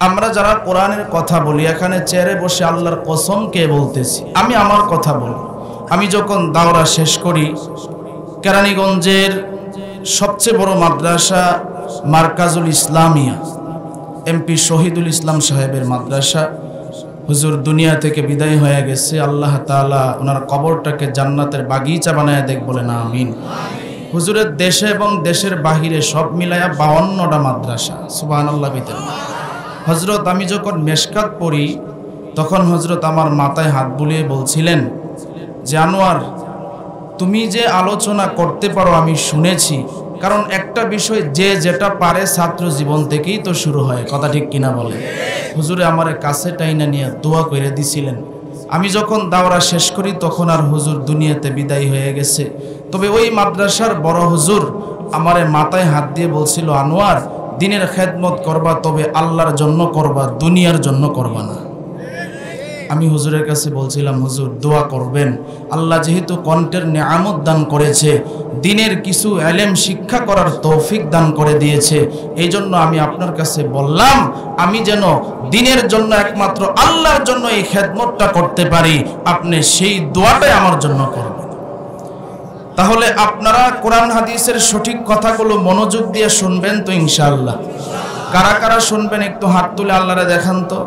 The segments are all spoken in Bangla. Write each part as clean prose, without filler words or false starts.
আমরা যারা কোরআনের কথা বলি এখানে চেয়ারে বসে আল্লাহর কসমকে বলতেছি, আমি আমার কথা বলি। আমি যখন দাওরা শেষ করি, কেরানীগঞ্জের সবচেয়ে বড় মাদ্রাসা মার্কাজুল ইসলামিয়া, এমপি শহীদুল ইসলাম সাহেবের মাদ্রাসা, হুজুর দুনিয়া থেকে বিদায় হয়ে গেছে। আল্লাহ তাআলা ওনার কবরটাকে জান্নাতের বাগিচা বানায় দেখ, বলে না আমিন। হুজুরের দেশে এবং দেশের বাহিরে সব মিলায়া 52টা মাদ্রাসা, সুবহানাল্লাহ। ভিতরে হজরত আমি যখন মেশকাত পড়ি তখন হজরত আমার মাথায় হাত বুলিয়ে বলছিলেন যে আনোয়ার, তুমি যে আলোচনা করতে পারো আমি শুনেছি, কারণ একটা বিষয় যে যেটা পারে ছাত্র জীবন থেকেই তো শুরু হয়, কথা ঠিক কিনা বলে। হুজুরে আমারে কাছে টাইনা নিয়ে দোয়া করে দিছিলেন। আমি যখন দাওরা শেষ করি তখন আর হুজুর দুনিয়াতে বিদায় হয়ে গেছে। তবে ওই মাদ্রাসার বড় হুজুর আমারে মাথায় হাত দিয়ে বলছিল, আনোয়ার, দিনের খেদমত করবা, তবে আল্লাহর জন্য করবা, দুনিয়ার জন্য করবা না। আমি হুজুরের কাছে বলছিলাম, হুজুর দোয়া করবেন, আল্লাহ যেহেতু কণ্ঠের নেয়ামত দান করেছে, দিনের কিছু ইলম শিক্ষা করার তৌফিক দান করে দিয়েছে, এই জন্য আমি আপনার কাছে বললাম আমি যেন দিনের জন্য একমাত্র আল্লাহর জন্য এই খেদমতটা করতে পারি, আপনি সেই দোয়াটাই আমার জন্য করবেন। তাহলে আপনারা কোরআন হাদিসের সঠিক কথাগুলো মনোযোগ দিয়ে শুনবেন তো ইনশাআল্লাহ। কারা কারা শুনবেন একটু হাত তুলে আল্লাহরে দেখান তো।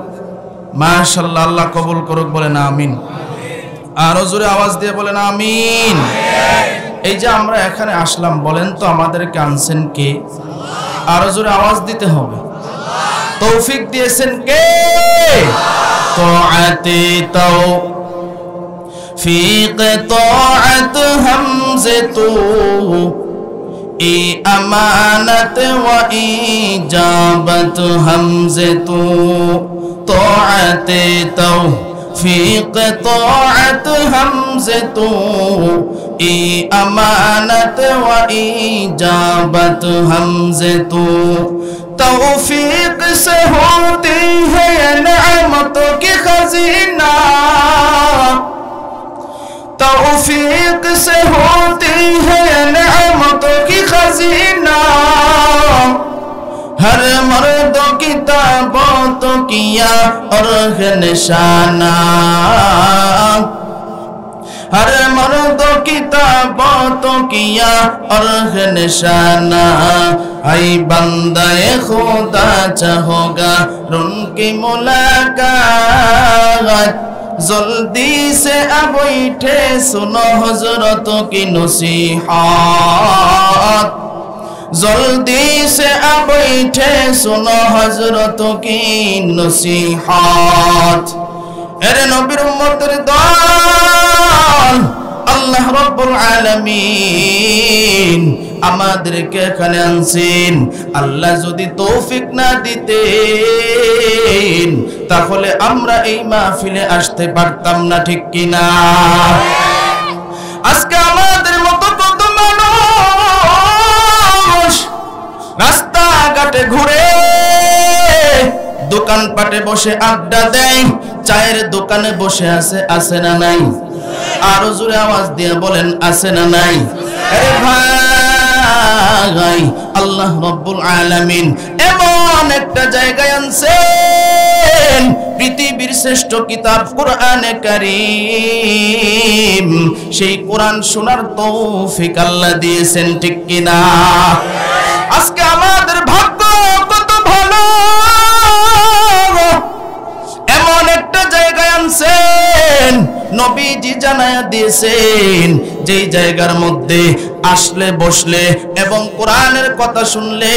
মাশাআল্লাহ, আল্লাহ কবুল করুক, বলেন আমিন। আরো জোরে আওয়াজ দিয়ে বলেন আমিন। এই যে আমরা এখানে আসলাম, বলেন তো আমাদেরকে আনছেন কে? আরো জোরে আওয়াজ দিতে হবে। তৌফিক দিয়েছেন কে? তাআতে তাও ফিক তাআত হামজাতু ই আমানাত ওয়া ইজাবাত হামজাতু তাআতে তাও ফিক তাআত হামজাতু ই আমানাত ওয়া ইজাবাত হামজাতু तौफीक से होती है नेमतों की खजीना, तौफीक से होती है नेमतों की खजीना, हर मर्दों की ताबतों किया और है निशाना, हर मर्दों की ताबतों किया और है निशाना, ऐ बंदे खुदा चाहोगा उनकी मुलाकात, जल्दी से अब उठे सुनो हजरतों की नसीहत, जल्दी से अब उठे सुनो हजरतों की नसीहत। এরে নবীর উম্মতের দল, আল্লাহ রাব্বুল আলামিন আমাদেরকে এখানে আনছেন। আল্লাহ যদি তৌফিক না দিতেন তাহলে আমরা এই মাহফিলে আসতে পারতাম না, ঠিক কিনা? আজকে আমাদের মতো কত মানুষ রাস্তাঘাটে ঘুরে, দোকানপাটে বসে আড্ডা দেয়, চায়ের দোকানে বসে আছে না নাই? আরো জোরে আওয়াজ দিয়ে বলেন আছে না নাই? আরে ভাই, আল্লাহ রাব্বুল আলামিন এমন একটা জায়গায় আনছেন, পৃথিবীর শ্রেষ্ঠ কিতাব কোরআনে কারীম, সেই কোরআন শোনার তৌফিক আল্লাহ দিয়েছেন, ঠিক কিনা? আজকে আমাদের ভাগ্য কত ভালো, এমন একটা জায়গায় আনছেন, নবীজি জানায়া দিয়েছেন যেই জায়গার মধ্যে আসলে বসলে এবং কোরআনের কথা শুনলে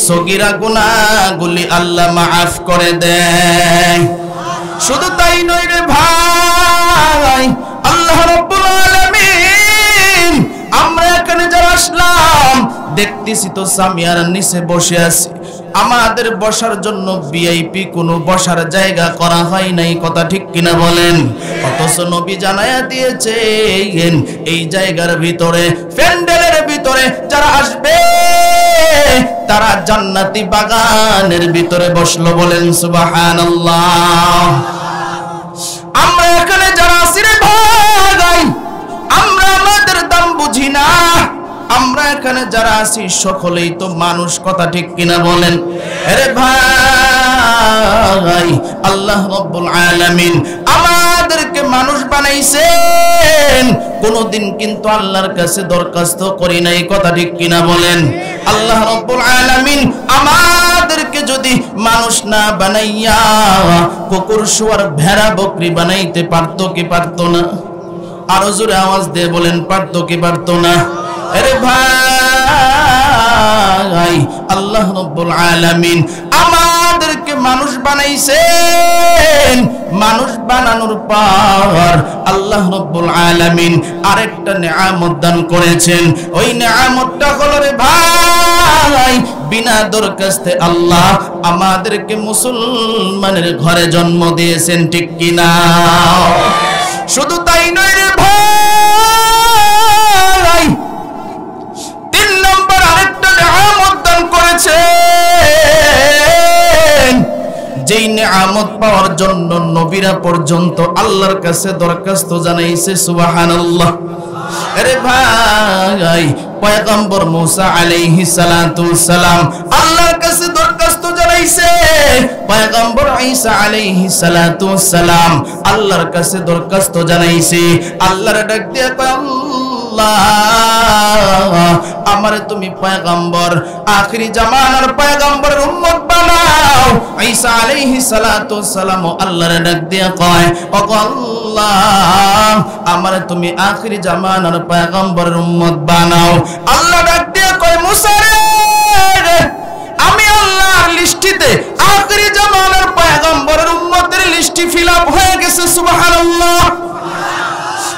সগীরা গুনাহগুলি আল্লাহ মাফ করে দেয়। শুধু তাই নয় রে ভাই, আল্লাহ রাব্বুল আলামিন আমরা এখানে যারা আসলাম দেখতেছি তো সামিয়ার নিচে বসে আছি, আমাদের বসার জন্য ভিআইপি কোনো বসার জায়গা করা হয় নাই, কথা ঠিক কিনা বলেন? অথচ নবী জানায়া দিয়েছেন এই জায়গার ভিতরে, প্যান্ডেলের ভিতরে যারা আসবে তারা জান্নাতি বাগানের ভিতরে বসলো, বলেন সুবহানাল্লাহ। আমরা এখানে যারা আছি রে ভাই, আমরা আমাদের দাম বুঝি না, আমরা এখানে যারা আছি সকলেই তো মানুষ, কথা ঠিক কিনা বলেন? আরে ভাই, আল্লাহ রাব্বুল আলামিন আমাদেরকে মানুষ বানাইছেন, কোনদিন কিন্তু আল্লাহর কাছে দরখাস্ত করি নাই। কথা ঠিক কিনা বলেন? আল্লাহ রাব্বুল আলামিন আমাদেরকে যদি মানুষ না বানাইয়া কুকুর শুয়োর ভেড়া বকরি বানাইতে পারতো কি পারতো না? আরো জোরে আওয়াজ দিয়ে বলেন, পারতো কি পারতো না? আরে ভাই, আল্লাহ রাব্বুল আলামিন আমাদেরকে মানুষ বানাইছেন। মানুষ বানানোর পর আল্লাহ রাব্বুল আলামিন আরেকটা নিয়ামত দান করেছেন। ওই নিয়ামতটা হলো রে ভাই, বিনা দরখাস্তে আল্লাহ আমাদেরকে মুসলমানের ঘরে জন্ম দিয়েছেন। ঠিক কিনা? শুধু তাই নয় রে ভাই, 3 নম্বর আরেকটা নিয়ামত দান করেছেন, যেই নিয়ামত পাওয়ার জন্য নবীরা পর্যন্ত আল্লাহর কাছে দরখাস্ত জানাইছে। সুবহানাল্লাহ। আরে ভাই, পয়গম্বর মুসা আলাইহিস সালাতু সালাম আল্লাহর কাছে দরখাস্ত জানাইছে। পয়গম্বর ঈসা আলাইহিস সালাতু সালাম আল্লাহর কাছে দরখাস্ত জানাইছে। আল্লাহর ডাক দিয়ে কয়, আল্লাহ আমারে তুমি পয়গম্বর, আখিরি জামানার পয়গম্বরের উম্মত বানাও। ঈসা আলাইহিস সালাতু সালাম আল্লাহর ডাক দিয়ে কয়, ও আল্লাহ আমারে তুমি আখিরি জামানার পয়গম্বরের উম্মত বানাও। আল্লাহ ডাক দিয়ে কয়, মুসা রে, আমি আল্লাহর লিস্টিতে আখিরি জামানার পয়গম্বরের উম্মতের লিস্টি ফিল আপ হয়ে গেছে। সুবহানাল্লাহ।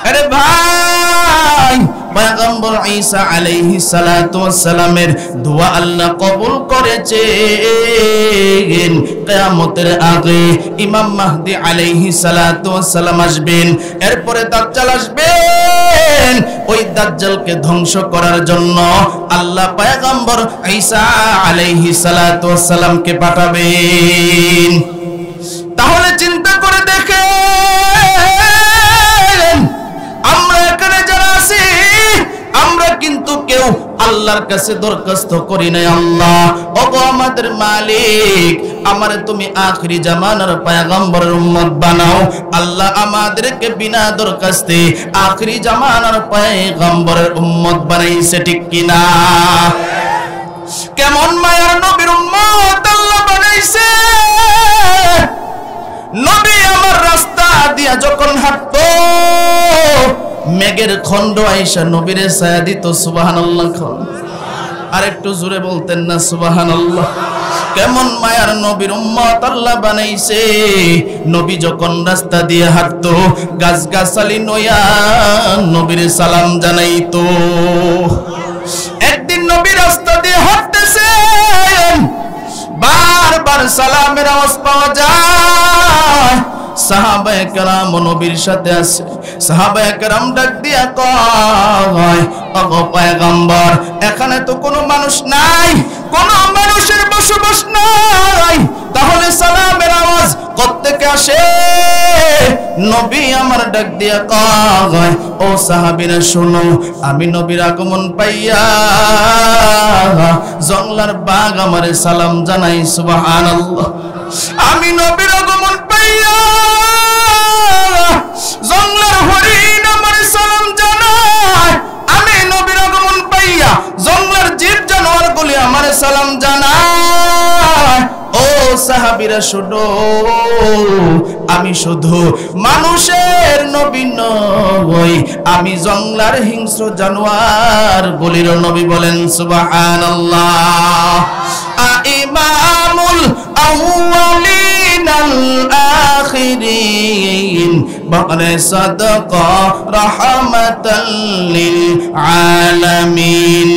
আরে ভাই, পয়গম্বর ঈসা আলাইহিস সালাতু ওয়াসসালামের দোয়া আল্লাহ কবুল করেছেন। কিয়ামতের আগে ইমাম মাহদি আলাইহিস সালাতু ওয়াসসালাম আসবেন, এরপরে দাজ্জাল আসবেন। ওই দাজ্জালকে ধ্বংস করার জন্য আল্লাহ পয়গম্বর ঈসা আলাইহিস সালাতু ওয়াসসালামকে পাঠাবেন। তাহলে চিন্তা করে দেখেন, আমরা এখানে যারা আছি, আমরা কিন্তু কেউ আল্লাহর কাছে দরখাস্ত করি নাই। আল্লাহ, ওগো আমাদের মালিক, আমারে তুমি আখিরি জামানার পয়গম্বরের উম্মত বানাও। আল্লাহ আমাদেরকে বিনা দরখাস্তে আখিরি জামানার পয়গম্বরের উম্মত বানাইছে। ঠিক কিনা? কেমন মায়ার নবীর উম্মত আল্লাহ বানাইছে। নবী আমার রাস্তা দিয়া যখন হাঁটতো, মেঘের খণ্ড আইসা নবীরে ছায়া দিত। সুবহানাল্লাহ। আর একটু জোরে বলতেন না সুবহানাল্লাহ। কেমন মায়ার নবীর উম্মত আল্লাহ বানাইছে। নবী যখন রাস্তা দিয়ে হাঁটতো, গাছগাছালি নয়া নবীরে সালাম জানাইতো। একদিন নবী রাস্তা দিয়ে হাঁটতেছেন, বারবার সালামের আওয়াজ পাওয়া যায়। সাহাবায়ে কেরাম নবীর সাথে আছে। সাহাবায়ে কেরাম ডাক দিয়া কয়, ওগো পয়গম্বর, এখানে তো কোনো মানুষ নাই, কোনো মানুষের বসবাস নাই, তাহলে সালামের আওয়াজ কোত্থেকে আসে? নবী আমার ডাক দিয়া কয়, ও সাহাবীরা শোনো, আমি নবীর আগমন পাইয়া জংলার বাঘ আমারে সালাম জানাই। সুবহানাল্লাহ। আমি নবীর আগমন পাইয়া জংলার হরিণ আমারে সালাম জানায়। আমি নবীর আগমন পাইয়া জংলার জীব জানোয়ারগুলি আমারে সালাম জানায়। ও সাহাবীরা শোনো, আমি শুধু মানুষের নবী নই, আমি জংলার হিংস্র জানোয়ার গুলির নবী। বলেন সুবহানাল্লাহ। ইমামুল আউয়ালিন আল আখিরিন বলে সাদাকা রাহমাতাল লিল আলামিন।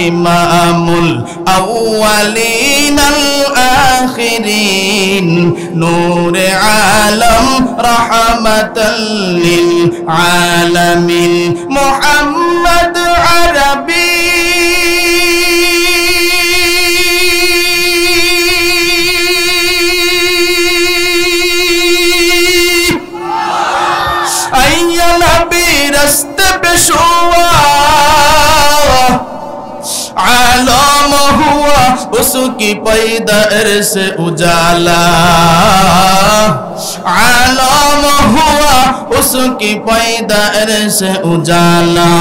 ইমামুল আউয়ালিন আল আখিরিন নূরে আলম রাহমাতাল লিল আলামিন মুহাম্মদ আরবি रस्ते पे शुआ आलम हुआ उसकी पैदाइश से उजाला, आलम हुआ उसकी पैदाइश से उजाला,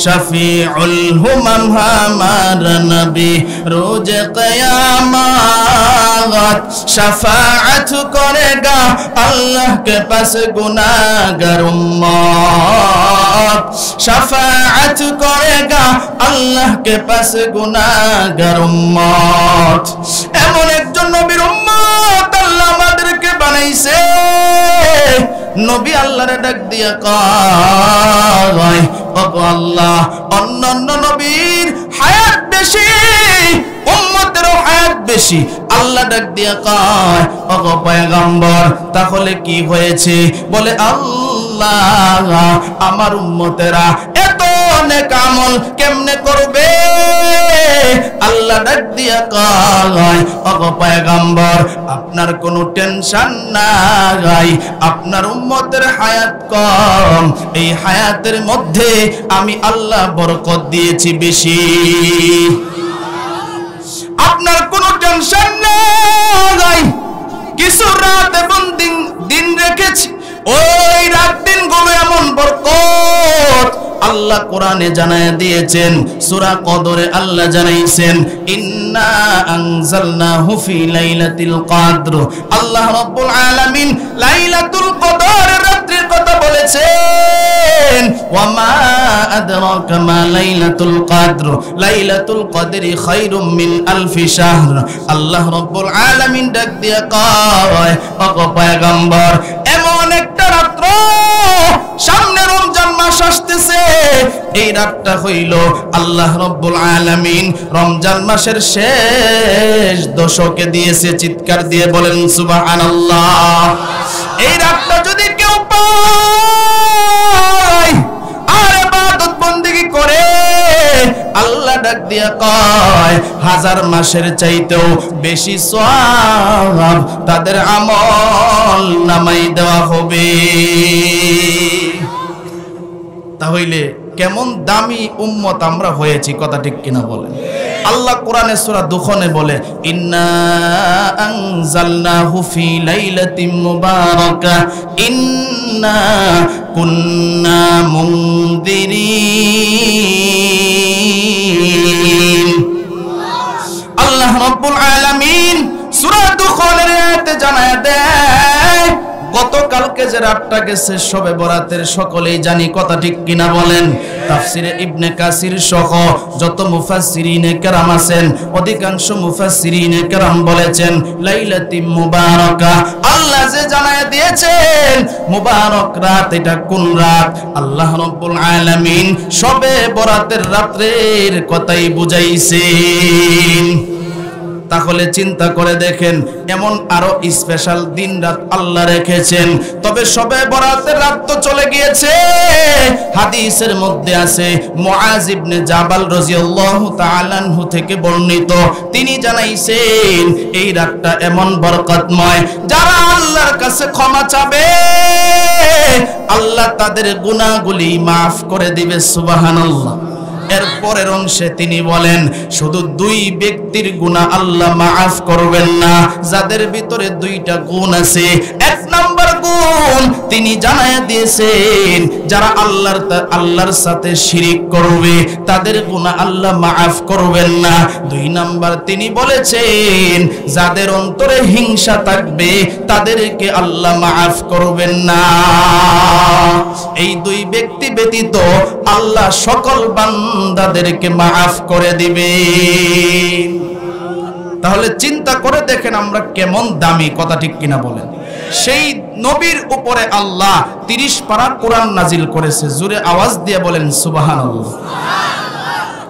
शफीउल हुमम हमारा नबी रोज क़यामत, शफाअत करेगा अल्लाह के पास गुनाहगार उम्मत, शफाअत करेगा अल्लाह के पास गुनाहगार उम्मत। এমন একজন নবীর উম্মত আল্লাহ আমাদেরকে বানাইছে। নবী আল্লাহরে ডাক দিয়া কয়, ওগো আল্লাহ, অন্যান্য নবীর হায়াত বেশি, উম্মতেরও হায়াত বেশি। আল্লাহ ডাক দিয়া কয়, ওগো পয়গম্বর, তাহলে কি হয়েছে? বলে, আল্লাহ, আমার উম্মতেরা এত নেক আমল কেমনে করবে? আল্লাহ ডাক দিয়া কয়, ওগো পয়গম্বর, আপনার কোনো টেনশন নাই, আপনার উম্মতের হায়াত কম, এই হায়াতের মধ্যে আমি আল্লাহ বরকত দিয়েছি বেশি। আপনার কোনো টেনশন নাই, কিছু রাত এবং দিন রেখেছি, ওই রাত দিনগুলো এমন বরকত আল্লাহ কোরআনে জানায় দিয়েছেন। সূরা কদরে আল্লাহ জানাইছেন, ইন্না আনজালনাহু ফি লাইলাতিল কদর। আল্লাহ রাব্বুল আলামিন লাইলাতুল কদরের রাত্রির কথা বলেছেন। ওয়া মা আদরাকা মা লাইলাতুল কদর, লাইলাতুল কদরি খায়রুম মিন আলফি শাহর। আল্লাহ রাব্বুল আলামিন ডাক দিয়া কয়, ওগো পয়গম্বর, এমন একটা রাত্র, সামনে রমজান মাস আসতেছে, এই রাতটা হইল আল্লাহ রাব্বুল আলামিন রমজান মাসের শেষ দশকে দিয়েছে। চিৎকার দিয়ে বলেন সুবহানাল্লাহ। এই রাতটা যদি কেউ পায় আর ইবাদত বন্দেগী করে, আল্লাহ ডাক দিয়া কয়, হাজার মাসের চাইতেও বেশি সওয়াব তাদের আমল নামাই দেওয়া হবে। তাহলে কেমন দামি উম্মত আমরা হয়েছি, কথা ঠিক কিনা বলেন? আল্লাহ কোরআনে সূরা দুখনে বলে, ইন্না আনজালনাহু ফি লাইলাতিন মুবারাকা ইন্না কুন্না মুনদিরিন। আল্লাহ রাব্বুল আলামিন সূরা দুখনের আয়াতে জানায় দেয়, গতকালকে যে রাতটা গেছে শবে বরাতের সকলেই জানি, কথা ঠিক কিনা বলেন? তাফসিরে ইবনে কাসির সহ যত মুফাসসিরিনে কেরাম আছেন, অধিকাংশ মুফাসসিরিনে কেরাম বলেছেন লাইলাতুম মুবারাকা। আল্লাহ যে জানায় দিয়েছেন মুবারক রাত, এটা কোন রাত? আল্লাহ রাব্বুল আলামিন শবে বরাতের রাতের কথাই বুঝাইছেন। তাহলে চিন্তা করে দেখেন, এমন আরো স্পেশাল দিন রাত আল্লাহ রেখেছেন। তবে শবে বরাতের রাত তো চলে গিয়েছে। হাদিসের মধ্যে আছে, মুআজ ইবনে জাবাল রাদিয়াল্লাহু তাআলা আনহু থেকে বর্ণিত, তিনি জানাইছেন এই রাতটা এমন বরকতময়, যারা আল্লাহর কাছে ক্ষমা চাবে আল্লাহ তাদের গুনাহগুলি মাফ করে দিবে। সুবহানাল্লাহ। এর পরের অংশে তিনি বলেন, শুধু দুই ব্যক্তির গুনাহ আল্লাহ মাফ করবেন না, যাদের ভিতরে দুইটা গুণ আছে। এক নাম্বার গুণ তিনি জানায়া দিয়েছেন, যারা আল্লাহর সাথে শিরিক করবে তাদের গুনাহ আল্লাহ মাফ করবেন না। দুই নাম্বার তিনি বলেছেন, যাদের অন্তরে হিংসা থাকবে তাদেরকে আল্লাহ মাফ করবেন না। এই দুই ব্যক্তি ব্যতীত আল্লাহ সকল বান্দাদেরকে মাফ করে দিবে। তাহলে চিন্তা করে দেখেন আমরা কেমন দামি, কথা ঠিক কিনা বলেন? সেই নবীর উপরে আল্লাহ 30 পারা কোরআন নাজিল করেছে। জোরে আওয়াজ দিয়ে বলেন সুবহানাল্লাহ।